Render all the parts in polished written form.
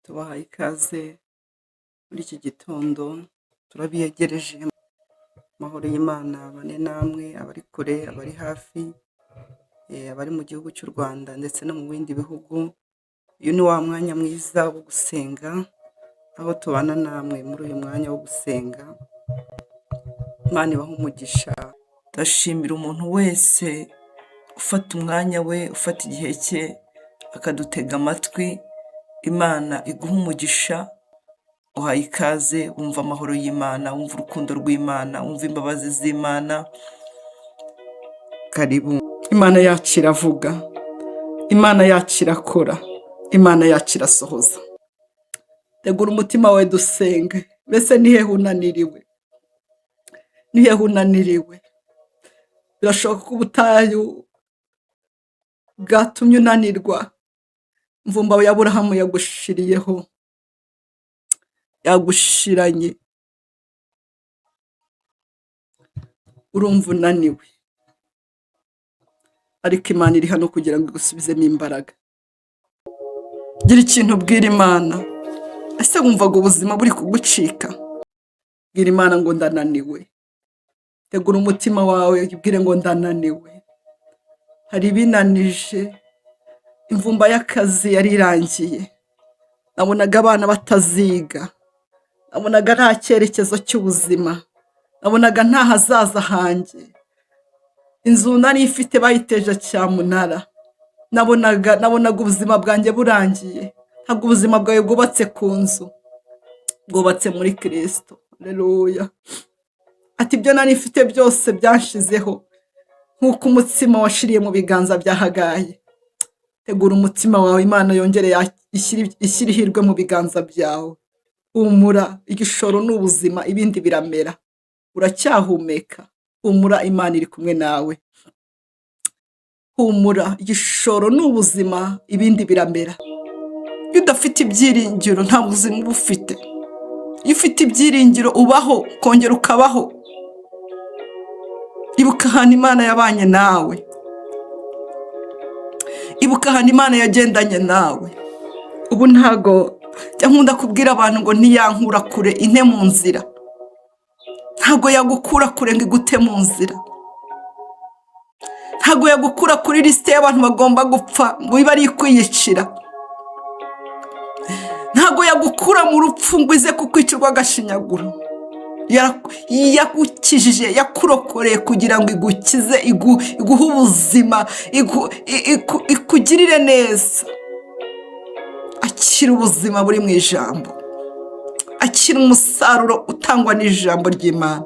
tubahaye ikaze muri iki gitondo. Turabiyegereje. Amahoro y'Imana abane namwe, abari kure, abari hafi, abari mu gihugu cy'u Rwanda ndetse no mu bindi bihugu. Uyu ni wa mwanya mwiza wo gusenga, aho tubana namwe muri uyu mwanya wo gusenga. Imana ibahe umugisha. Ndashimira umuntu wese ufata umwanya we, ufata igihe cye akadutega amatwi. Imana iguha umugisha. Uhaye ikaze, wumva amahoro y'Imana, wumva urukundo rw'Imana, wumva imbabazi z'Imana. Karibu. Imana yacu iravuga, Imana yacu irakora, Imana yacu irasohoza. Tegura umutima wawe dusenge. Mbese ni hehe unaniriwe? Ni hehe unaniriwe? Birashoboka ko ubutayu bwatumye unanirwa. Mvumba ya Aburahamu yagushiriyeho, yagushiranye. Urumva unaniwe, ariko Imana iri hano kugira ngo igusubizemo imbaraga. Gira ikintu ubwira Imana. Ese wumvaga ubuzima buri kugucika? Bwira Imana ngo ndananiwe. Tegura umutima wawe ubwire ngo ndananiwe. Hari ibinanije. Imvumba y'akazi yari irangiye. Nabonaga abana bataziga. Nabonaga nta cyerekezo cy'ubuzima. Nabonaga nta hazaza hanjye. Inzu nari ifite bayiteje cyamunara. Nabonaga ubuzima bwanjye burangiye. Ntabwo ubuzima bwawe bwubatse ku nzu, bwubatse muri Kristo. Haleluya. Ati ibyo nari ifite byose byanshizeho, nk'uko umutsima washiriye mu biganza bya Hagayi. Tegura umutima wawe, Imana yongere ishyire ihirwe mu biganza byawe. Humura, igishoro n'ubuzima, ibindi biramera. Uracyahumeka. Humura, Imana iri kumwe nawe. Humura, igishoro n'ubuzima, ibindi biramera. Iyo udafite ibyiringiro nta buzima uba ufite. Iyo ufite ibyiringiro ubaho, kongera ukabaho. Ibuka ahantu Imana yabanye nawe. Ibuka ahantu Imana yagendanye nawe. Ubu ntago njya nkunda kubwira abantu ngo ntiyankura kure inte mu nzira. Ntago yagukura kure ngo igute mu nzira. Ntago yagukura kuri lisite y'abantu bagomba gupfa ngo ibe ari kwiyicira. Ntago yagukura mu rupfu ngo ize kukwicirwa agashinyaguro. Yakukijije, yakurokoreye kugira ngo igukize, iguhe ubuzima, ikugirire neza. Akira ubuzima buri mu ijambo. Akira umusaruro utangwa n'ijambo ry'Imana.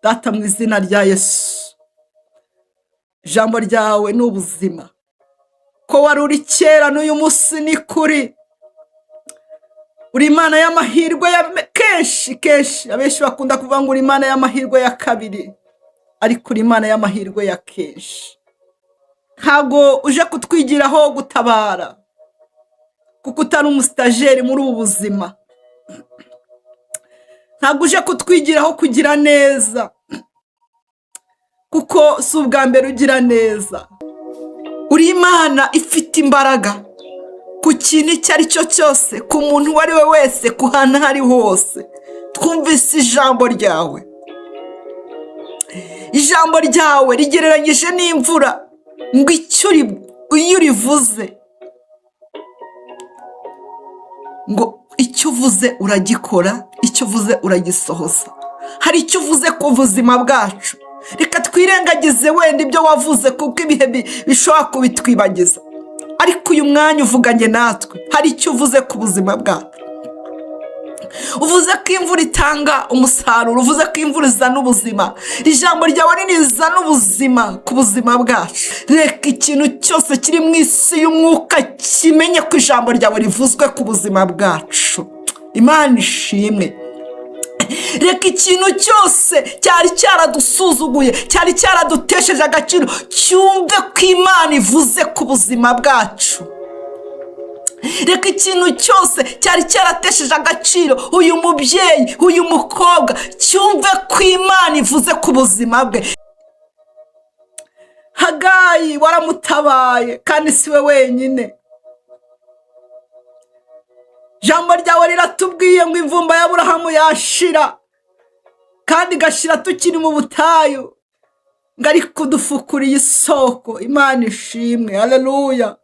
Data, mu izina rya Yesu, ijambo ryawe ni ubuzima. Ko wari uri kera n'uyu munsi ni kuri. Uri Imana y'amahirwe ya kenshi. Abenshi bakunda kuvuga ngo uri Imana y'amahirwe ya kabiri, ariko uri Imana y'amahirwe ya kenshi. Ntago uje kutwigiraho gutabara, kuko utari umustajeri muri ubu buzima. Ntago uje kutwigiraho kugira neza, kuko si ubwa mbere ugira neza. Uri Imana ifite imbaraga ku kintu icyo ari cyo cyose, ku muntu uwo ari we wese, ku hantu aho ari hose. Twumvise ijambo ryawe. Ijambo ryawe rigereranyije n'imvura, ngo iyo urivuze, ngo icyo uvuze uragikora, icyo uvuze uragisohoza. Hari icyo uvuze ku buzima bwacu. Reka twirengagize wenda ibyo wavuze, kuko ibihe bishobora kubitwibagiza. Ariko uyu mwanya uvuganye natwe, hari icyo uvuze ku buzima bwacu. Uvuze ko imvura itanga umusaruro, uvuze ko imvura izana ubuzima. Ijambo ryawe rizana ubuzima ku buzima bwacu. Reka ikintu cyose kiri mu isi y'umwuka kimenye ko ijambo ryawe rivuzwe ku buzima bwacu. Imana ishimwe. Reka ikintu cyose cyari cyaradusuzuguye, cyari cyaradutesheje agaciro, cyumve ko Imana ivuze ku buzima bwacu. Reka ikintu cyose cyari cyaratesheje agaciro uyu mubyeyi, uyu mukobwa, cyumve ko Imana ivuze ku buzima bwe. Hagayi waramutabaye, kandi si we wenyine. Jambo ryawe riratubwiye ngo imvumba ya Aburahamu yashira kandi igashira tukiri mu butayu, ngo ariko dufukuriye isoko. Imana ishimwe, haleluya.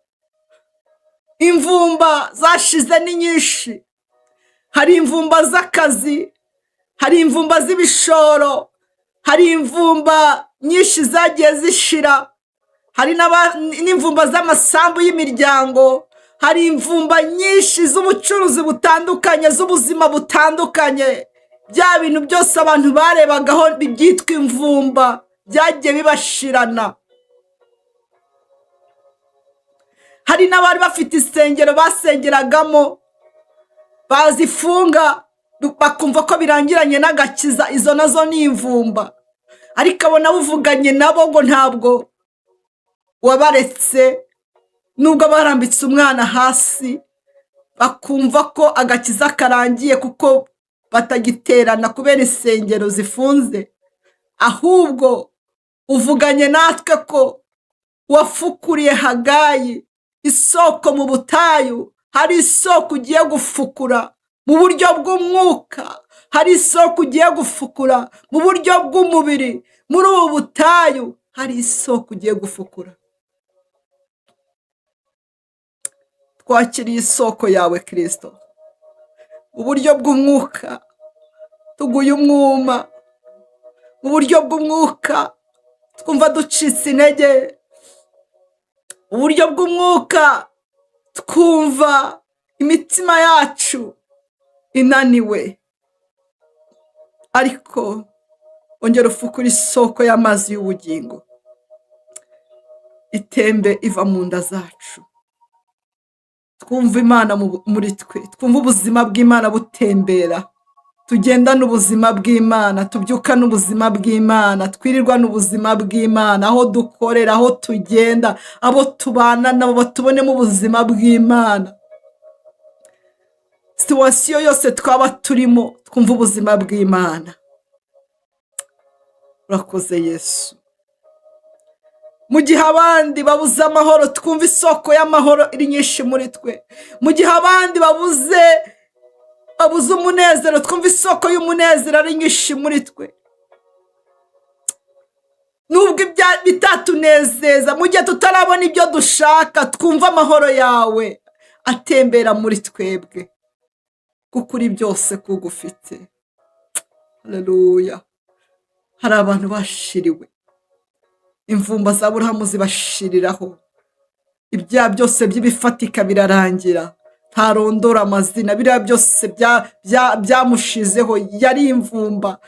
Imvumba zashize ni nyinshi. Hari imvumba z'akazi, hari imvumba z'ibishoro, hari imvumba nyinshi zagiye zishira, hari n'imvumba z'amasambu y'imiryango, hari imvumba nyinshi z'ubucuruzi butandukanye, z'ubuzima butandukanye. Bya bintu byose abantu barebagaho byitwa imvumba byagiye bibashirana. Hari n'abari bafite insengero basengeragamo, bazifunga bakumva ko birangiranye n'agakiza. Izo nazo ni imvumba, ariko abo nabo uvuganye nabo ngo ntabwo wabaretse, nubwo barambitse umwana hasi bakumva ko agakiza karangiye kuko batagiterana kubera insengero zifunze. Ahubwo uvuganye natwe ko wafukuriye Hagayi isoko mu butayu. Hari isoko ugiye gufukura mu buryo bw'umwuka, hari isoko ugiye gufukura mu buryo bw'umubiri. Muri ubu butayu hari isoko ugiye gufukura. Twakiriye isoko yawe Kristo mu buryo bw'umwuka, tuguye umwuma. Mu buryo bw'umwuka twumva ducitse intege, mu buryo bw'umwuka twumva imitima yacu inaniwe. Ariko ongera ufukure isoko y'amazi y'ubugingo, itembe iva mu nda zacu. Twumva Imana muri twe, twumva ubuzima bw'Imana butembera, tugendana ubuzima bw'Imana, tubyukana ubuzima bw'Imana, twirirwana ubuzima bw'Imana, aho dukorera, aho tugenda, abo tubana nabo batubonemo ubuzima bw'Imana. Situwasiyo yose twaba turimo twumva ubuzima bw'Imana. Urakoze Yesu. Mu gihe abandi babuze amahoro, twumva isoko y'amahoro iri nyinshi muri twe. Mu gihe abandi babuze umunezero, twumva isoko y'umunezero ari nyinshi muri twe. Nubwo bitatunezeza, mu gihe tutarabona ibyo dushaka, twumva amahoro yawe atembera muri twebwe, kuko uri byose kugufite. Haleluya. Hari abantu bashiriwe, imvumba za Aburahamu zibashiriraho, ibyaha byose by'ibifatika birarangira. Ntarondora amazina, biriya byose byamushizeho, yari imvumba.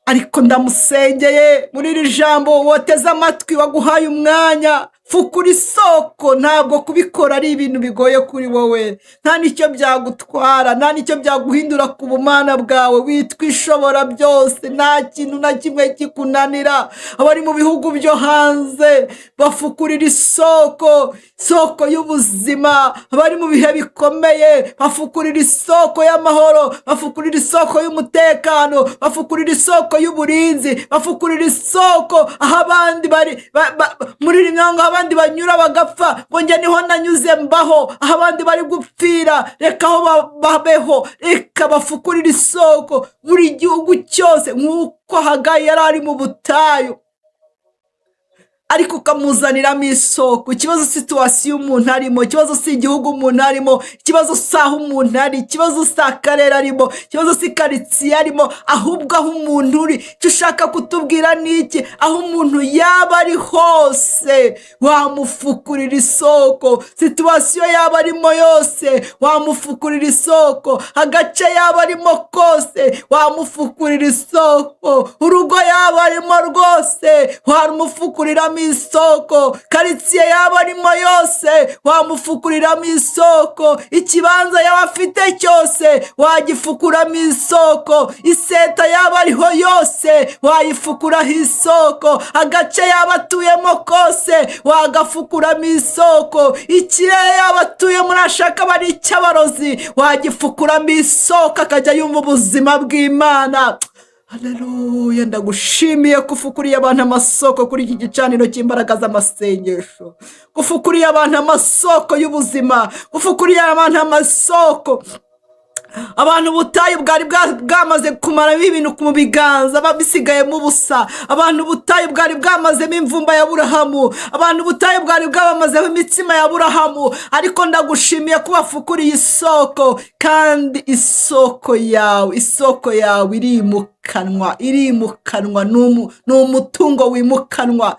Ariko ndamusengeye muri iri jambo, woteze amatwi, waguhaye umwanya, fukura isoko. Ntabwo kubikora ari ibintu bigoye kuri wowe, nta nicyo byagutwara, nta nicyo byaguhindura ku bumana bwawe. Witwa ishobora byose, nta kintu na kimwe kikunanira. Abari mu bihugu byo hanze bafukurira isoko y'ubuzima. Abari mu bihe bikomeye bafukurira isoko y'amahoro, bafukurira isoko y'umutekano, bafukurira isoko y'uburinzi, bafukurira isoko aho abandi bari muri iri nyango, abandi banyura bagapfa, ngo njye niho nanyuze mbaho. Aho abandi bari gupfira, reka aho babeho, reka bafukurira isoko. Buri gihugu cyose nk'uko Hagayi yari ari mu butayu, ariko ukamuzaniramo isoko. Ikibazo situwasiyo umuntu arimo, ikibazo si igihugu umuntu arimo, ikibazo si aho umuntu ari, ikibazo si akarere arimo, ikibazo si karitsiye arimo, ahubwo aho umuntu uri. Icyo ushaka kutubwira ni iki? Aho umuntu yaba ari hose wamufukurira isoko. Situwasiyo yaba arimo yose wamufukurira isoko. Agace yaba arimo kose wamufukurira isoko. Urugo yaba arimo rwose wamufukuriramo isoko. Karitsiye yaba arimo yose wamufukuriramo isoko. Ikibanza yaba afite cyose wagifukuramo isoko. Iseta yaba ariho yose wayifukuraho isoko. Agace yaba atuyemo kose wagafukuramo isoko. Ikirere yaba atuyemo nashaka bari icy'abarozi wagifukuramo isoko, akajya yumva ubuzima bw'Imana. Haleluya. Ndagushimiye kufukuriye abantu amasoko kuri iki gicaniro cy'imbaraga z'amasengesho, kufukuriye abantu amasoko y'ubuzima, kufukuriye abantu amasoko abantu ubutayu bwari bwamaze kumaramo ibintu mu biganza babisigayemo ubusa, abantu ubutayu bwari bwamazemo imvumba ya Aburahamu, abantu ubutayu bwari bwabamazeho imitsima ya Aburahamu, ariko ndagushimiye ko bafukuriye isoko, kandi isoko yawe irimukanwa, ni umutungo wimukanwa,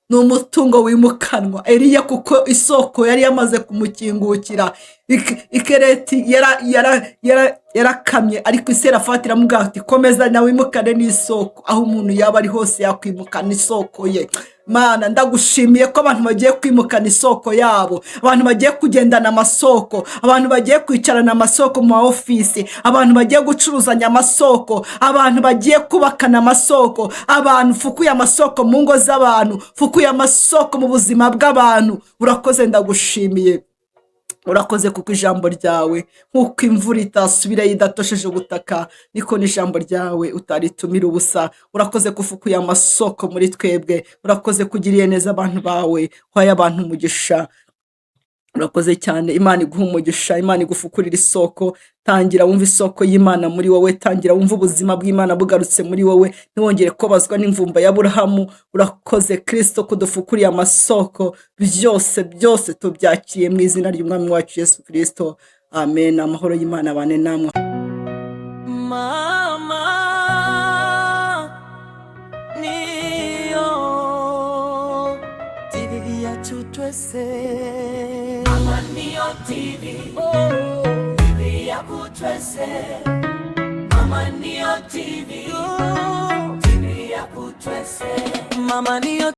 ni umutungo wimukanwa. Eliya kuko isoko yari yamaze kumukingukira, Ikereti yarakamye, ariko Serafati iramubwira ati komeza nawe wimukane n'isoko. Aho umuntu yaba ari hose yakwimukana isoko ye. Mana, ndagushimiye ko abantu bagiye kwimukana isoko yabo, abantu bagiye kugendana amasoko, abantu bagiye kwicarana amasoko mu ofisi, abantu bagiye gucuruzanya amasoko, abantu bagiye kubakana amasoko, abantu fukuye amasoko mu ngo z'abantu, fukuye amasoko mu buzima bw'abantu. Urakoze, ndagushimiye. Urakoze kuko ijambo ryawe nkuko imvura itasubira yidatosheje ubutaka, niko n'ijambo ryawe utaritumira ubusa. Urakoze kufukuye amasoko muri twebwe, urakoze kugiriye neza abantu bawe, uhaye abantu umugisha. Urakoze cyane. Imana iguha umugisha, Imana igufukurira isoko. Tangira wumva isoko y'Imana muri wowe, tangira wumva ubuzima bw'Imana bugarutse muri wowe, ntiwongere kubazwa n'imvumba ya Aburahamu. Urakoze Kristo kudufukuriye amasoko, byose tubyakiriye mu izina ry'Umwami wacu Yesu Kristo, amen. Amahoro y'Imana abane namwe. Mama niyo TV yacu twese, Mama niyo TV, TV yacu twese, Mama niyo TV, TV yacu twese, Mama niyo